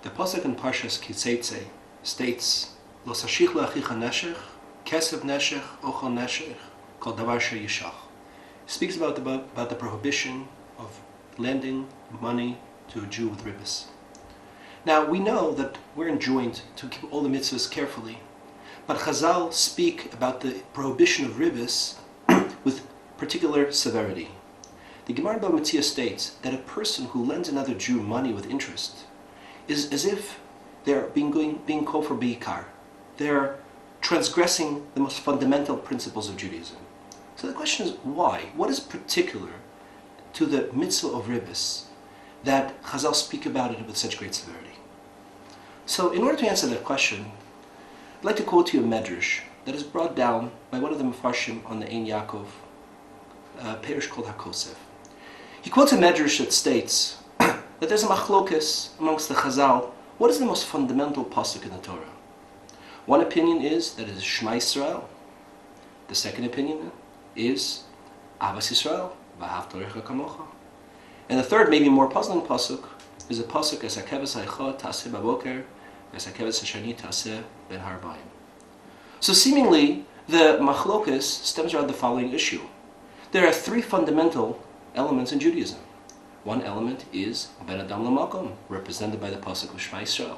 The pasuk in Parshas Kitetze states, "Lo sashich le'achicha neshech, kesef neshech, ochel neshech, kol davar sheyishach." It speaks about the prohibition of lending money to a Jew with ribbis. Now, we know that we're enjoined to keep all the mitzvahs carefully, but Chazal speak about the prohibition of ribbis with particular severity. The Gemara Bava Metzia states that a person who lends another Jew money with interest is as if they're being called for beikar. They're transgressing the most fundamental principles of Judaism. So the question is, why? What is particular to the mitzvah of ribbis that Chazal speak about it with such great severity? So in order to answer that question, I'd like to quote to you a medrash that is brought down by one of the Mefarshim on the Ein Yaakov, a parish called HaKosef. He quotes a medrash that states that there's a machlokas amongst the Chazal. What is the most fundamental pasuk in the Torah? One opinion is that it is Shema Yisrael. The second opinion is Avas Yisrael, V'ahavta L'recha Kamocha. And the third, maybe more puzzling pasuk, is a pasuk as hakeves ha'echad taseh baboker, as hakeves ha'shani taseh ben harbayim. So seemingly, the machlokas stems around the following issue. There are three fundamental elements in Judaism. One element is ben adam l'makom, represented by the pasuk of Shema Yisrael.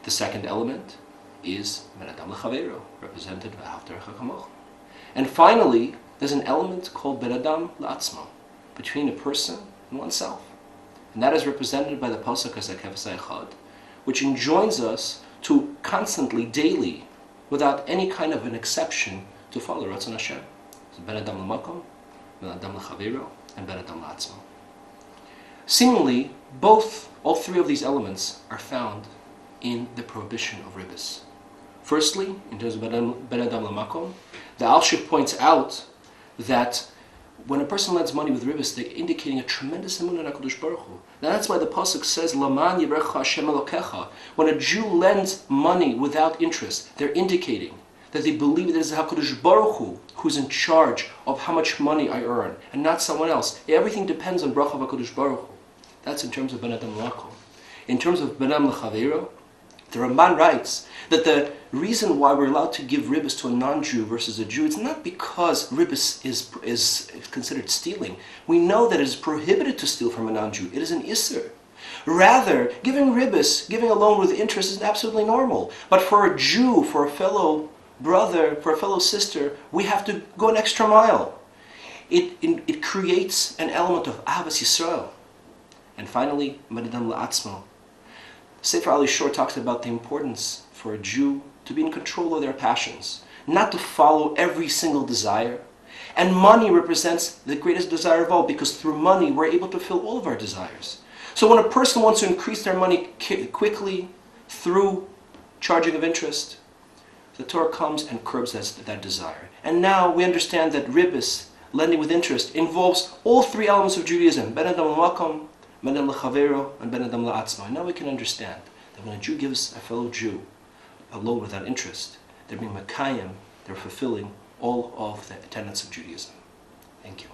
The second element is ben adam l'chaveiro, represented by V'ahavta L'recha Kamocha. And finally, there's an element called ben adam la'atzmo, between a person and oneself. And that is represented by the pasuk as hakeves ha'echad, which enjoins us to constantly, daily, without any kind of an exception, to follow Ratzon Hashem. So ben adam l'makom, ben adam l'chaveiro, and ben adam la'atzmo. Seemingly, all three of these elements are found in the prohibition of ribbis. Firstly, in terms of ben adam l'makom, the Alshich points out that when a person lends money with ribbis, they're indicating a tremendous emunah in HaKadosh Baruch Hu. That's why the pasuk says, "Laman yirecha Hashem Elokecha." When a Jew lends money without interest, they're indicating that they believe that it is HaKadosh Baruch Hu who's in charge of how much money I earn, and not someone else. Everything depends on bracha of HaKadosh Baruch Hu. That's in terms of ben adam l'makom. In terms of ben adam l'chaveiro, the Ramban writes that the reason why we're allowed to give ribbis to a non-Jew versus a Jew, it's not because ribbis is considered stealing. We know that it is prohibited to steal from a non-Jew. It is an isser. Rather, giving ribbis, giving a loan with interest is absolutely normal. But for a Jew, for a fellow brother, for a fellow sister, we have to go an extra mile. It creates an element of Avas Yisrael. And finally, ben adam la'atzmo. Sefer Ali Shor talks about the importance for a Jew to be in control of their passions, not to follow every single desire. And money represents the greatest desire of all, because through money we're able to fill all of our desires. So when a person wants to increase their money quickly through charging of interest, the Torah comes and curbs that desire. And now we understand that ribbis, lending with interest, involves all three elements of Judaism: ben adam l'makom, ben adam l'chaveiro, and ben adam la'atzmo. And now we can understand that when a Jew gives a fellow Jew a loan without interest, they're being makayim, they're fulfilling all of the tenets of Judaism. Thank you.